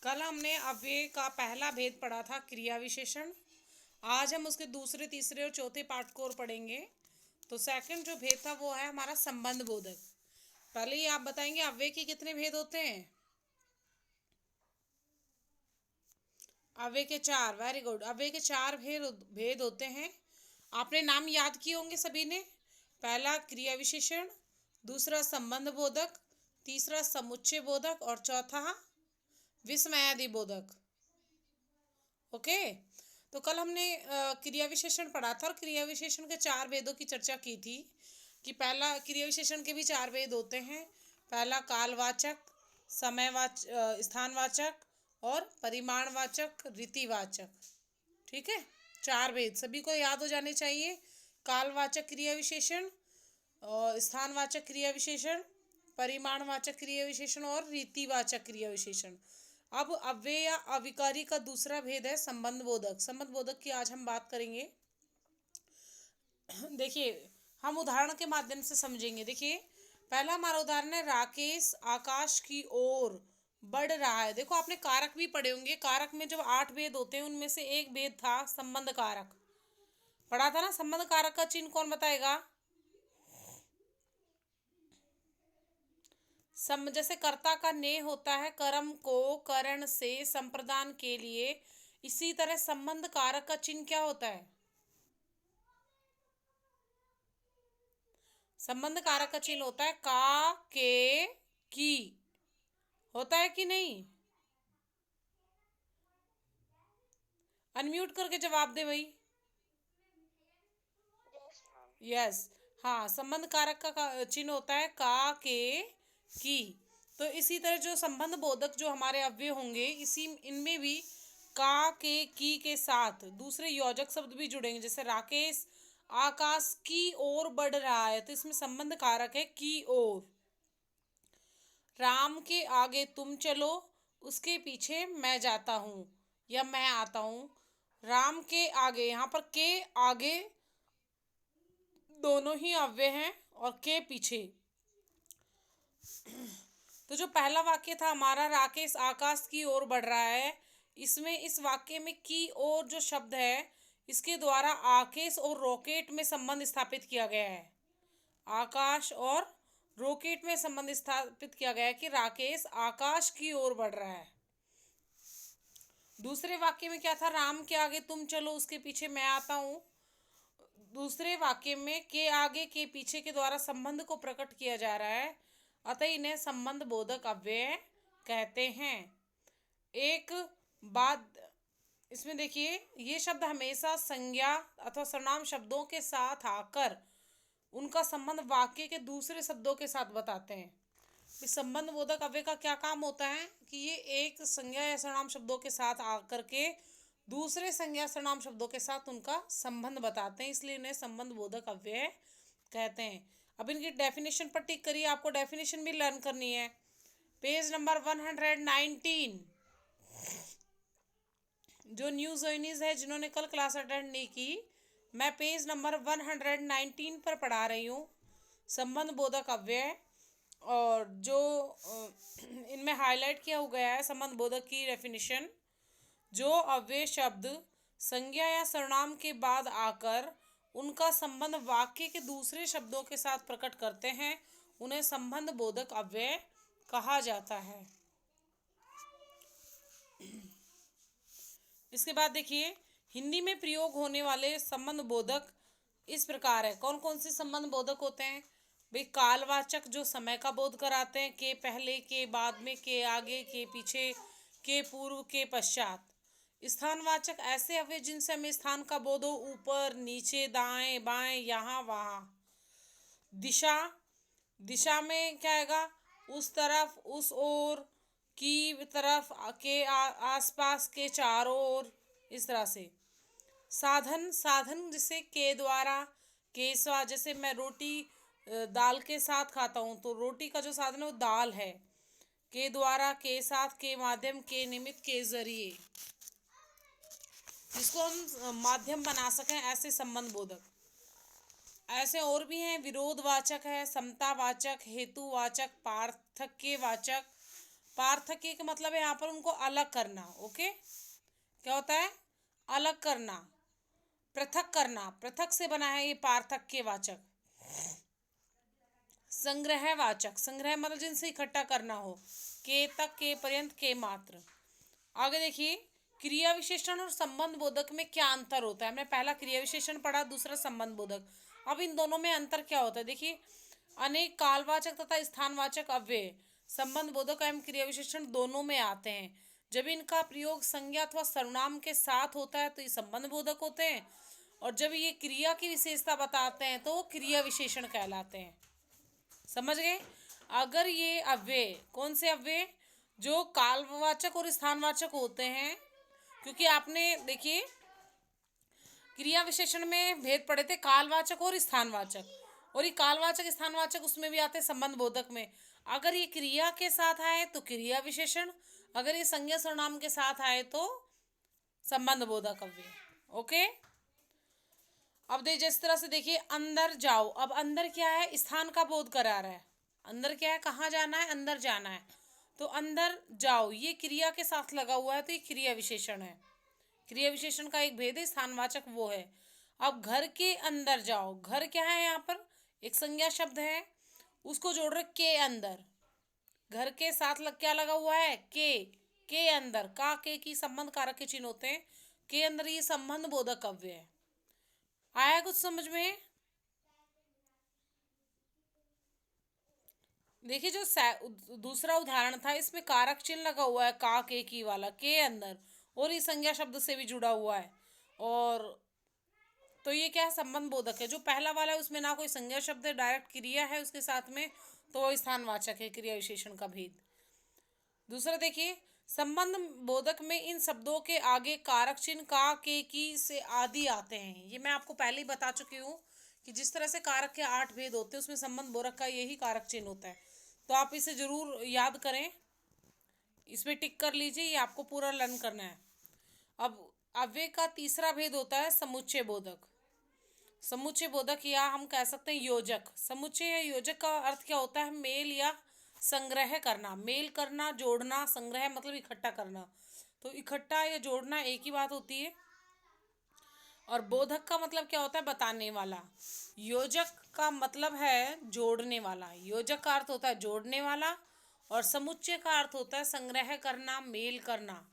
कल हमने अव्यय का पहला भेद पढ़ा था, क्रिया विशेषण। आज हम उसके दूसरे, तीसरे और चौथे पार्ट को और पढ़ेंगे। तो सेकंड जो भेद था वो है हमारा संबंध बोधक। पहले ही आप बताएंगे अव्यय के कितने भेद होते हैं। अव्यय के चार। Very good. अव्यय के चार भेद भेद होते हैं। आपने नाम याद किए होंगे सभी ने। पहला क्रिया विशेषण, दूसरा संबंध बोधक, तीसरा समुच्चय बोधक और चौथा विस्मयादि बोधक। ओके। तो कल हमने क्रिया विशेषण पढ़ा था और क्रिया विशेषण के चार भेदों की चर्चा की थी कि पहला, क्रिया विशेषण के भी चार भेद होते हैं। पहला कालवाचक, स्थानवाचक और परिमाणवाचक, रीतिवाचक। ठीक है। चार भेद सभी को याद हो जाने चाहिए। कालवाचक क्रिया विशेषण, और स्थानवाचक क्रिया विशेषण, परिमाणवाचक क्रिया विशेषण और रीतिवाचक क्रिया विशेषण। अब अव्यय या अविकारी का दूसरा भेद है संबंध बोधक। संबंध बोधक की आज हम बात करेंगे। देखिए, हम उदाहरण के माध्यम से समझेंगे। देखिए, पहला हमारा उदाहरण है, राकेश आकाश की ओर बढ़ रहा है। देखो, आपने कारक भी पढ़े होंगे। कारक में जो 8 भेद होते हैं उनमें से एक भेद था संबंध कारक। पढ़ा था ना। संबंध कारक का चिन्ह कौन बताएगा। जैसे कर्ता का ने होता है कर्म को करण से संप्रदान के लिए, इसी तरह संबंध कारक का चिन्ह क्या होता है। संबंध कारक का चिन्ह होता है का, के, की। होता है कि नहीं। अनम्यूट करके जवाब दे भाई। यस। हाँ, संबंध कारक का चिन्ह होता है का, के, की। तो इसी तरह जो संबंध बोधक जो हमारे अव्यय होंगे, इसी इनमें भी का, के, के साथ दूसरे योजक शब्द भी जुड़ेंगे। जैसे राकेश आकाश की ओर बढ़ रहा है, तो इसमें संबंध कारक है की ओर। राम के आगे तुम चलो, उसके पीछे मैं जाता हूँ या मैं आता हूँ। राम के आगे, यहाँ पर के आगे दोनों ही अव्यय हैं और के पीछे। तो जो पहला वाक्य था हमारा, राकेश आकाश की ओर बढ़ रहा है, इसमें इस वाक्य में की ओर जो शब्द है, इसके द्वारा आकाश और रॉकेट में संबंध स्थापित किया गया है। आकाश और रॉकेट में संबंध स्थापित किया गया है कि राकेश आकाश की ओर बढ़ रहा है। दूसरे वाक्य में क्या था, राम के आगे तुम चलो, उसके पीछे मैं आता हूँ। दूसरे वाक्य में के आगे के पीछे के द्वारा संबंध को प्रकट किया जा रहा है, अतः इन्हें संबंध बोधक अव्यय कहते हैं। एक बात इसमें देखिए, ये शब्द हमेशा संज्ञा अथवा सर्वनाम शब्दों के साथ आकर उनका संबंध वाक्य के दूसरे शब्दों के साथ बताते हैं। इस संबंध बोधक अव्यय का क्या काम होता है कि ये एक संज्ञा या सर्वनाम शब्दों के साथ आकर के दूसरे संज्ञा सर्वनाम शब्दों के साथ उनका संबंध बताते हैं, इसलिए इन्हें संबंध बोधक अव्यय कहते हैं। अब इनकी डेफिनेशन पर टिक करिए, आपको डेफिनेशन भी लर्न करनी है। Page number 119। जो न्यू जॉइनीज है, जिन्होंने कल क्लास अटेंड नहीं की, मैं पेज नंबर 119 पर पढ़ा रही हूँ संबंध बोधक अव्यय। और जो इनमें हाईलाइट किया गया है संबंध बोधक की डेफिनेशन, जो अव्यय शब्द संज्ञा या सर्वनाम के बाद आकर उनका संबंध वाक्य के दूसरे शब्दों के साथ प्रकट करते हैं, उन्हें संबंध बोधक अव्यय कहा जाता है। इसके बाद देखिए, हिंदी में प्रयोग होने वाले संबंध बोधक इस प्रकार है। कौन कौन से संबंध बोधक होते हैं भाई। कालवाचक जो समय का बोध कराते हैं, के पहले, के बाद में, के आगे, के पीछे, के पूर्व, के पश्चात। स्थानवाचक ऐसे अव्यय जिनसे हमें स्थान का बोध हो, ऊपर, नीचे, दाएं, बाएं, यहाँ, वहाँ। दिशा, दिशा में क्या आएगा, उस तरफ, उस ओर, की तरफ, के आसपास, के चारों ओर, इस तरह से। साधन, साधन जिसे के द्वारा, के स्वा, जैसे मैं रोटी दाल के साथ खाता हूँ, तो रोटी का जो साधन है वो दाल है। के द्वारा, के साथ, के माध्यम, के निमित्त, के जरिए, जिसको हम माध्यम बना सकें, ऐसे संबंध बोधक। ऐसे और भी हैं, विरोधवाचक है, समतावाचक, हेतुवाचक, पार्थक्यवाचक, पार्थक्य का मतलब है यहाँ पर उनको अलग करना। ओके, क्या होता है? अलग करना, पृथक करना, पृथक से बना है ये पार्थक्यवाचक। संग्रहवाचक, संग्रह मतलब जिनसे इकट्ठा करना हो, के तक, के पर्यंत, के मात्र। आगे देखिए, क्रिया विशेषण और संबंध बोधक में क्या अंतर होता है? हमने पहला क्रिया विशेषण पढ़ा, दूसरा संबंध बोधक। अब इन दोनों में अंतर क्या होता है? देखिए, अनेक कालवाचक तथा स्थानवाचक अव्यय संबंध बोधक एवं क्रिया विशेषण दोनों में आते हैं। जब इनका प्रयोग संज्ञा अथवा सर्वनाम के साथ होता है तो ये संबंध बोधक होते हैं, और जब ये क्रिया की विशेषता बताते हैं तो वो क्रिया विशेषण कहलाते हैं। समझ गए? अगर ये अव्यय, कौन से अव्यय? जो कालवाचक और स्थानवाचक होते हैं, क्योंकि आपने देखिए क्रिया विशेषण में भेद पढ़े थे, कालवाचक और स्थानवाचक, और ये कालवाचक स्थानवाचक उसमें भी आते हैं संबंध बोधक में। अगर ये क्रिया के साथ आए तो क्रिया विशेषण, अगर ये संज्ञा सर्वनाम के साथ आए तो संबंध बोधक अव्यय। ओके, अब जिस तरह से देखिए, अंदर जाओ। अब अंदर क्या है? स्थान का बोध करा रहा है। अंदर क्या है? कहाँ जाना है? अंदर जाना है। तो अंदर जाओ ये क्रिया के साथ लगा हुआ है तो ये क्रिया विशेषण है। क्रिया विशेषण का एक भेद है, स्थानवाचक वो है। अब घर के अंदर जाओ, घर क्या है? यहाँ पर एक संज्ञा शब्द है, उसको जोड़ रहे के अंदर। घर के साथ क्या लगा हुआ है? के अंदर, का के की संबंध कारक के चिन्ह होते हैं, के अंदर ये संबंध बोधक अव्यय है। आया कुछ समझ में? देखिए, जो दूसरा उदाहरण था इसमें कारक चिन्ह लगा हुआ है, का के की वाला, के अंदर, और ये संज्ञा शब्द से भी जुड़ा हुआ है, और तो ये क्या है? संबंध बोधक है। जो पहला वाला है उसमें ना कोई संज्ञा शब्द है, डायरेक्ट क्रिया है उसके साथ में, तो वो स्थानवाचक है, क्रिया विशेषण का भेद। दूसरा देखिए, संबंध बोधक में इन शब्दों के आगे कारक चिन्ह का, के की से आदि आते हैं। ये मैं आपको पहले ही बता चुकी हूँ कि जिस तरह से कारक के 8 भेद होते हैं उसमें संबंध बोधक का यही कारक चिन्ह होता है। तो आप इसे जरूर याद करें, इसमें टिक कर लीजिए, ये आपको पूरा लर्न करना है। अब अव्यय का तीसरा भेद होता है समुच्चय बोधक। समुच्चय बोधक या हम कह सकते हैं योजक। समुच्चय या योजक का अर्थ क्या होता है? मेल या संग्रह करना, मेल करना, जोड़ना। संग्रह मतलब इकट्ठा करना, तो इकट्ठा या जोड़ना एक ही बात होती है। और बोधक का मतलब क्या होता है? बताने वाला। योजक का मतलब है जोड़ने वाला। योजक का अर्थ होता है जोड़ने वाला, और समुच्चय का अर्थ होता है संग्रह करना, मेल करना,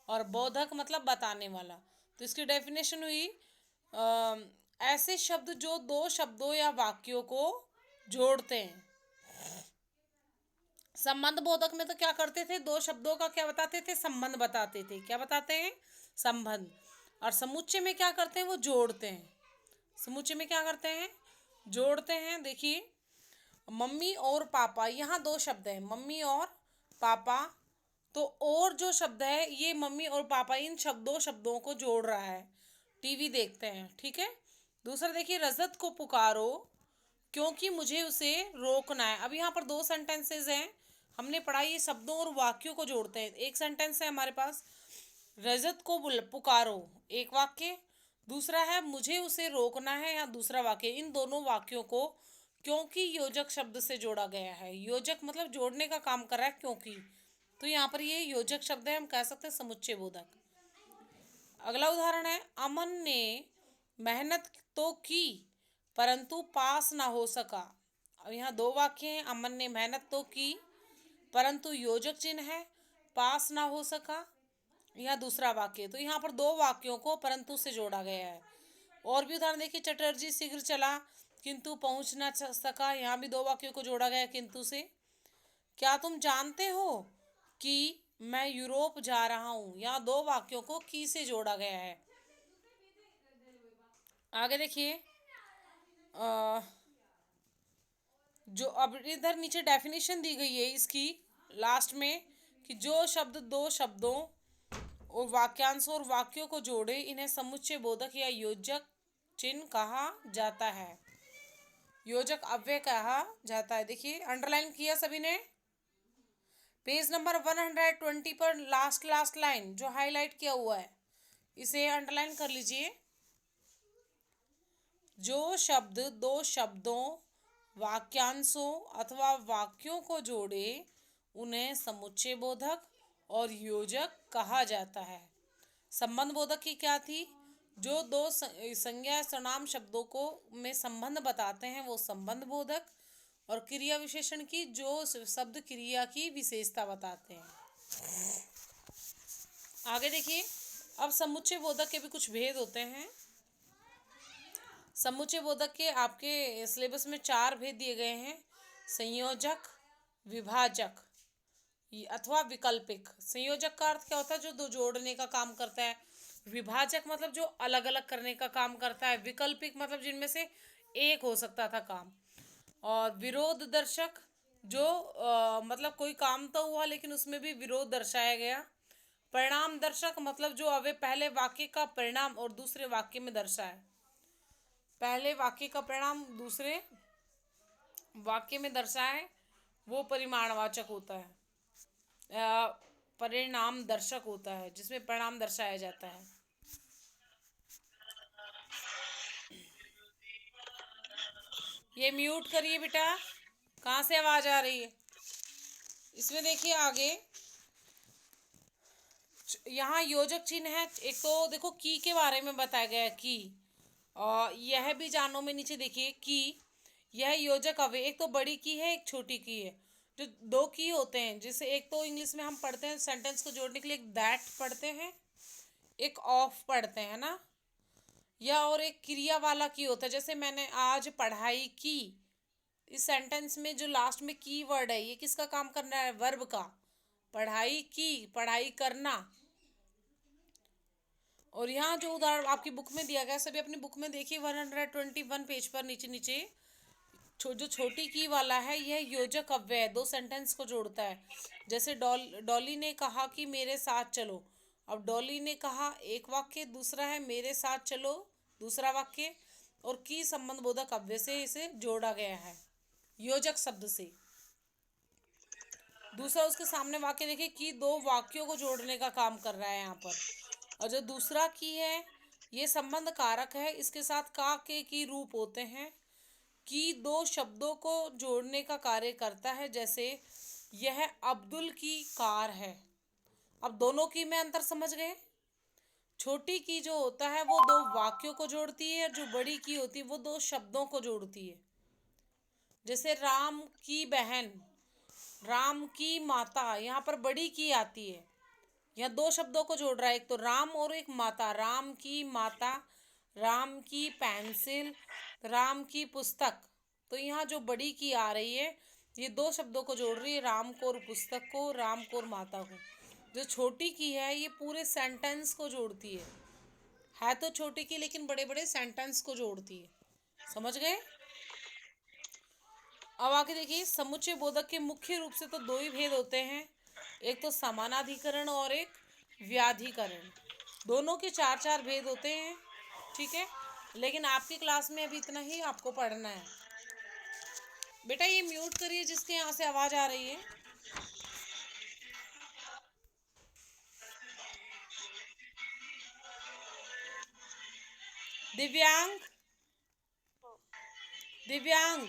और बोधक मतलब बताने वाला। तो इसकी डेफिनेशन हुई ऐसे शब्द जो दो शब्दों या वाक्यों को जोड़ते हैं। संबंध बोधक में तो क्या करते थे? दो शब्दों का क्या बताते थे? संबंध बताते थे। क्या बताते हैं? संबंध। और समुच्चय में क्या करते हैं? वो जोड़ते हैं। समुच्चय में क्या करते हैं? जोड़ते हैं। देखिए, मम्मी और पापा, यहाँ दो शब्द हैं, मम्मी और पापा। तो और जो शब्द है ये मम्मी और पापा, इन दो शब्दों को जोड़ रहा है। टीवी देखते हैं, ठीक है। दूसरा देखिए, रजत को पुकारो क्योंकि मुझे उसे रोकना है। अब यहाँ पर दो सेंटेंसेस हैं, हमने पढ़ा ये शब्दों और वाक्यों को जोड़ते हैं। एक सेंटेंस है हमारे पास, रजत को पुकारो, एक वाक्य। दूसरा है मुझे उसे रोकना है, या दूसरा वाक्य। इन दोनों वाक्यों को क्योंकि योजक शब्द से जोड़ा गया है। योजक मतलब जोड़ने का काम कर रहा है, क्योंकि। तो यहाँ पर ये योजक शब्द है, हम कह सकते हैं समुच्चय बोधक। अगला उदाहरण है, अमन ने मेहनत तो की परंतु पास ना हो सका। अब यहाँ दो वाक्य हैं, अमन ने मेहनत तो की परंतु योजक चिन्ह है, पास ना हो सका, यह दूसरा वाक्य। तो यहाँ पर दो वाक्यों को परंतु से जोड़ा गया है। और भी उदाहरण देखिए, चटर्जी शीघ्र चला किंतु पहुंच ना सका, यहाँ भी दो वाक्यों को जोड़ा गया किंतु से। क्या तुम जानते हो कि मैं यूरोप जा रहा हूँ, यहाँ दो वाक्यों को की से जोड़ा गया है। आगे देखिए, जो अब इधर नीचे डेफिनेशन दी गई है इसकी लास्ट में, कि जो शब्द दो शब्दों और वाक्यांशों और वाक्यों को जोड़े इन्हें समुच्चय बोधक या योजक चिन्ह कहा जाता है। योजक अव्यय कहा जाता है। देखिए, अंडरलाइन किया सभी ने? पेज नंबर 120 पर लास्ट लाइन जो हाईलाइट किया हुआ है, इसे अंडरलाइन कर लीजिए। जो शब्द दो शब्दों, वाक्यांशों अथवा वाक्यों को जोड़े उन्हें समुच्चय बोधक और योजक कहा जाता है। संबंध बोधक की क्या थी? जो दो संज्ञा सर्वनाम शब्दों को में संबंध बताते हैं वो संबंध बोधक, और क्रिया विशेषण की जो शब्द क्रिया की विशेषता बताते हैं। आगे देखिए, अब समुच्चय बोधक के भी कुछ भेद होते हैं। समुच्चय बोधक के आपके सिलेबस में 4 भेद दिए गए हैं: संयोजक, विभाजक अथवा विकल्पिक। संयोजक का अर्थ क्या होता है? जो दो जोड़ने का काम करता है। विभाजक मतलब जो अलग अलग करने का काम करता है। विकल्पिक मतलब जिनमें से एक हो सकता था काम। और विरोध दर्शक जो मतलब कोई काम तो हुआ लेकिन उसमें भी विरोध दर्शाया गया। परिणाम दर्शक मतलब जो अवे पहले वाक्य का परिणाम और दूसरे वाक्य में दर्शाए। पहले वाक्य का परिणाम दूसरे वाक्य में दर्शाए वो परिमाणवाचक होता है, परिणाम दर्शक होता है, जिसमें परिणाम दर्शाया जाता है। ये म्यूट करिए बेटा, कहाँ से आवाज आ रही है? इसमें देखिए आगे यहाँ योजक चिन्ह है। एक तो देखो की के बारे में बताया गया है की, और यह भी जानो में नीचे देखिए की यह योजक अवयव, एक तो बड़ी की है एक छोटी की है। जो दो की होते हैं, जैसे एक तो इंग्लिश में हम पढ़ते हैं सेंटेंस को जोड़ने के लिए एक दैट पढ़ते हैं, एक ऑफ पढ़ते हैं ना, या और एक क्रिया वाला की होता है। जैसे मैंने आज पढ़ाई की, इस सेंटेंस में जो लास्ट में की वर्ड है ये किसका काम करना है? वर्ब का। पढ़ाई की, पढ़ाई करना। और यहाँ जो उदाहरण आपकी बुक में दिया गया, सभी अपनी बुक में देखिए 121 पेज पर नीचे नीचे जो छोटी की वाला है यह योजक अव्यय दो सेंटेंस को जोड़ता है। जैसे डॉली ने कहा कि मेरे साथ चलो। अब डॉली ने कहा एक वाक्य, दूसरा है मेरे साथ चलो दूसरा वाक्य, और की संबंध बोधक अव्यय से इसे जोड़ा गया है योजक शब्द से। दूसरा उसके सामने वाक्य देखिए कि दो वाक्यों को जोड़ने का काम कर रहा है यहाँ पर। और जो दूसरा की है ये संबंध कारक है, इसके साथ का के की रूप होते हैं। की दो शब्दों को जोड़ने का कार्य करता है। जैसे यह अब्दुल की कार है। अब दोनों की में अंतर समझ गए? छोटी की जो होता है वो दो वाक्यों को जोड़ती है, और जो बड़ी की होती है वो दो शब्दों को जोड़ती है। जैसे राम की बहन, राम की माता, यहाँ पर बड़ी की आती है। यहाँ दो शब्दों को जोड़ रहा है, एक तो राम और एक माता। राम की माता, राम की पेंसिल, राम की पुस्तक। तो यहाँ जो बड़ी की आ रही है ये दो शब्दों को जोड़ रही है, राम को और पुस्तक को, राम को और माता को। जो छोटी की है ये पूरे सेंटेंस को जोड़ती है तो छोटी की लेकिन बड़े बड़े सेंटेंस को जोड़ती है। समझ गए? अब आगे देखिए, समुच्चय बोधक के मुख्य रूप से तो दो ही भेद होते हैं, एक तो समानाधिकरण और एक व्याधिकरण। दोनों के 4-4 भेद होते हैं, ठीक है, लेकिन आपकी क्लास में अभी इतना ही आपको पढ़ना है। बेटा ये म्यूट करिए जिसके यहाँ से आवाज आ रही है। दिव्यांग, दिव्यांग,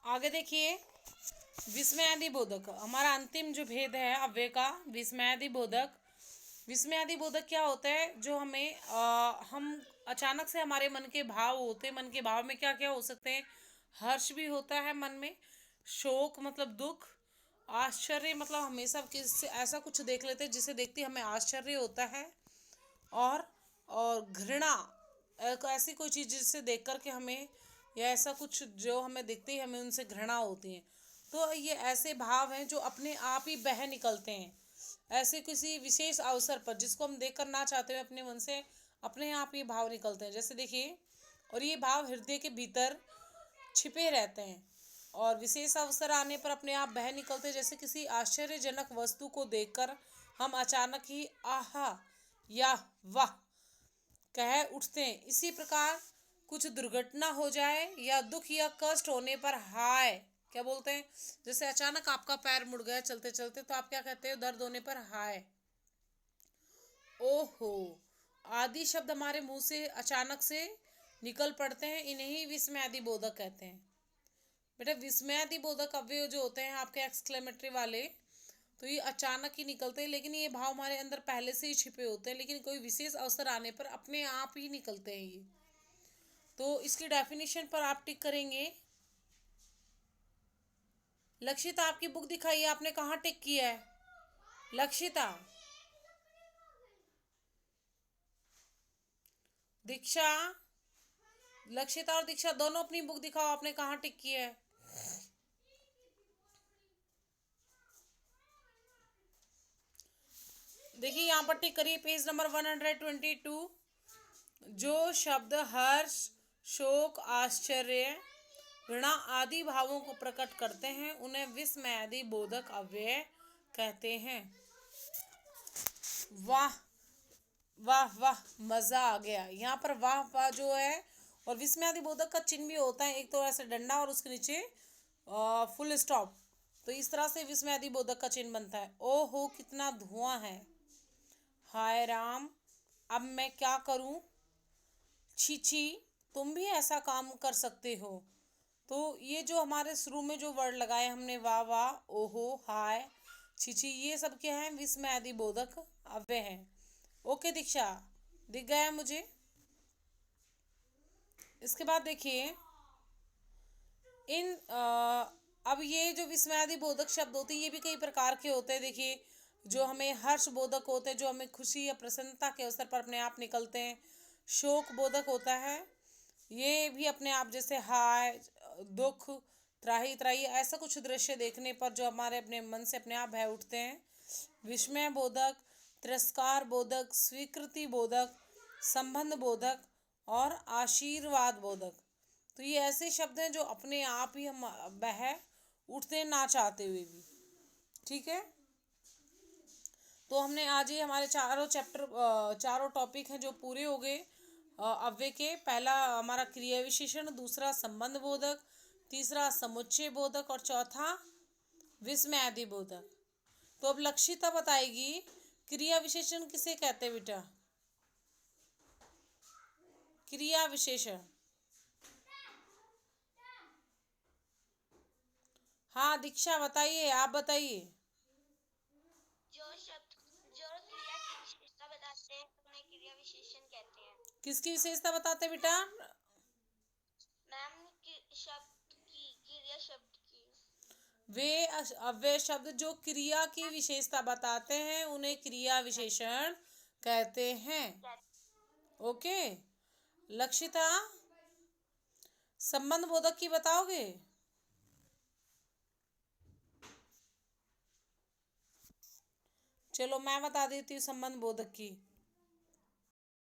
आगे देखिए, विस्मयादि बोधक हमारा अंतिम जो भेद है अव्यय का, विस्मयादि बोधक। विस्मयादि बोधक क्या होता है? जो हमें हम अचानक से हमारे मन के भाव होते हैं। मन के भाव में क्या क्या हो सकते हैं? हर्ष भी होता है मन में, शोक मतलब दुख, आश्चर्य मतलब हमेशा किसी ऐसा कुछ देख लेते हैं जिसे देखते हमें आश्चर्य होता है, और घृणा, एक ऐसी कोई चीज़ जिसे देख कर के हमें, या ऐसा कुछ जो हमें दिखते ही हमें उनसे घृणा होती है। तो ये ऐसे भाव हैं जो अपने आप ही बह निकलते हैं ऐसे किसी विशेष अवसर पर, जिसको हम देख कर ना चाहते हुए अपने मन से अपने आप ये भाव निकलते हैं। जैसे देखिए, और ये भाव हृदय के भीतर छिपे रहते हैं और विशेष अवसर आने पर अपने आप बह निकलते हैं। जैसे किसी आश्चर्यजनक वस्तु को देखकर हम अचानक ही आहा या वाह कह उठते हैं। इसी प्रकार कुछ दुर्घटना हो जाए या दुख या कष्ट होने पर हाय क्या बोलते हैं? जैसे अचानक आपका पैर मुड़ गया चलते चलते, तो आप क्या कहते हो दर्द होने पर? हाय। ओहो आदि शब्द हमारे मुंह से अचानक से निकल पड़ते हैं, इन्हें विस्मयादि बोधक कहते हैं। बेटा विस्मयादि बोधक अवयव जो होते हैं आपके एक्सक्लेमेटरी वाले, तो ये अचानक ही निकलते हैं, लेकिन ये भाव हमारे अंदर पहले से ही छिपे होते हैं, लेकिन कोई विशेष अवसर आने पर अपने आप ही निकलते हैं ये। तो इसकी डेफिनेशन पर आप टिक करेंगे। लक्षिता आपकी बुक दिखाइए, आपने कहाँ टिक किया है? लक्षिता, दीक्षा, लक्षिता और दीक्षा दोनों अपनी बुक दिखाओ, आपने कहाँ टिक किया है? देखिए यहाँ पर टिक करिए, पेज नंबर 122। जो शब्द हर्ष, शोक, आश्चर्य, घृणा आदि भावों को प्रकट करते हैं उन्हें विस्मयादि बोधक अव्यय कहते हैं। वाह वाह वाह, मजा आ गया। यहाँ पर वाह वाह जो है, और विस्मयादि बोधक का चिन्ह भी होता है, एक तो ऐसे डंडा और उसके नीचे फुल स्टॉप, तो इस तरह से विस्मयादि बोधक का चिन्ह बनता है। ओहो कितना धुआं है, हाय राम, अब मैं क्या करूं, छी छी, तुम भी ऐसा काम कर सकते हो। तो ये जो हमारे शुरू में जो वर्ड लगाए हमने, वाह वाह, ओहो, हाय, छी छी, ये सब क्या है? विस्मयादि बोधक अव्यय हैं। ओके दीक्षा, दिख गया है मुझे। इसके बाद देखिए इन अब ये जो विस्मयादि बोधक शब्द होते हैं ये भी कई प्रकार के होते हैं। देखिए जो हमें हर्ष बोधक होते हैं, जो हमें खुशी या प्रसन्नता के अवसर पर अपने आप निकलते हैं। शोक बोधक होता है, ये भी अपने आप, जैसे हाय, दुख, त्राही त्राही, ऐसा कुछ दृश्य देखने पर जो हमारे अपने मन से अपने आप बह उठते हैं। विस्मय बोधक, तिरस्कार बोधक, स्वीकृति बोधक, संबंध बोधक और आशीर्वाद बोधक। तो ये ऐसे शब्द हैं जो अपने आप ही हम बह उठते हैं ना चाहते हुए भी। ठीक है, तो हमने आज ये हमारे चारों चैप्टर, चारों टॉपिक हैं जो पूरे हो गए अव्यय के। पहला हमारा क्रिया विशेषण, दूसरा संबंध बोधक, तीसरा समुच्चय बोधक और चौथा विस्मयादि बोधक। तो अब लक्षिता बताएगी क्रिया विशेषण किसे कहते हैं बेटा? क्रिया विशेषण, हाँ दीक्षा बताइए, आप बताइए। जो शब्द जो क्रिया की विशेषता बताते हैं उन्हें क्रिया विशेषण कहते हैं। किसकी विशेषता बताते हैं बेटा? मैम शब्द की, क्रिया शब्द की। वे अव्यय शब्द जो क्रिया की विशेषता बताते हैं उन्हें क्रिया विशेषण कहते हैं। ओके लक्षिता, संबंध बोधक की बताओगे? चलो मैं बता देती हूँ संबंध बोधक की।